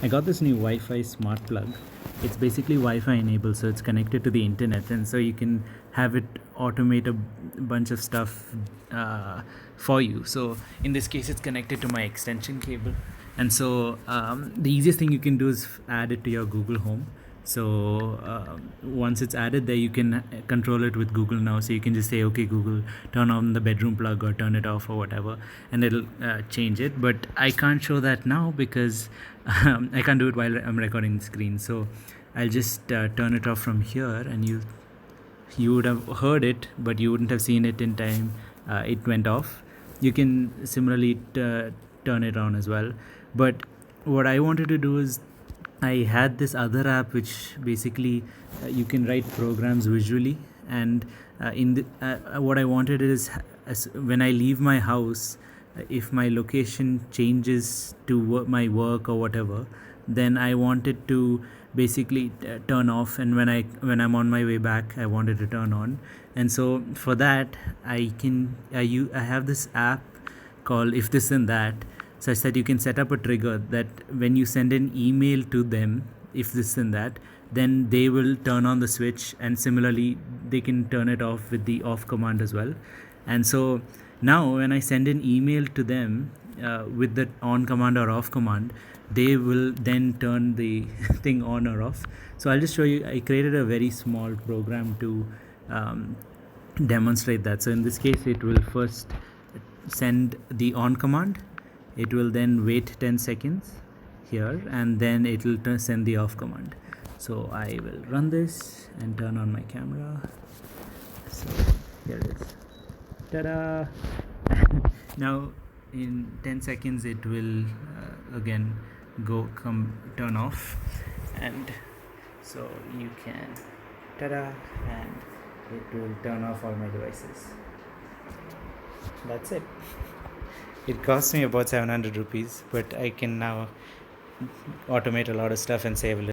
I got this new Wi-Fi smart plug. It's basically Wi-Fi enabled, so it's connected to the internet, and so you can have it automate a bunch of stuff for you. So in this case, it's connected to my extension cable, and so the easiest thing you can do is add it to your Google Home. So once it's added there, you can control it with Google Now. So you can just say, okay, Google, turn on the bedroom plug or turn it off or whatever, and it'll change it. But I can't show that now because I can't do it while I'm recording the screen. So I'll just turn it off from here, and you would have heard it, but you wouldn't have seen it in time it went off. You can similarly turn it on as well. But what I wanted to do is, I had this other app which basically you can write programs visually, and what I wanted is, when I leave my house, if my location changes to my work or whatever, then I wanted to basically turn off, and when I'm on my way back, I wanted to turn on. And so for that, I have this app called If This and That, such that you can set up a trigger that when you send an email to them, if this and that, then they will turn on the switch, and similarly they can turn it off with the off command as well. And so now when I send an email to them with the on command or off command, they will then turn the thing on or off. So I'll just show you. I created a very small program to demonstrate that. So in this case, it will first send the on command, it will then wait 10 seconds here, and then it will send the off command. So I will run this and turn on my camera. So here it is. Ta-da! Now in 10 seconds it will again turn off, and so you can ta-da, and it will turn off all my devices. That's it. It cost me about 700 rupees, but I can now automate a lot of stuff and save a little.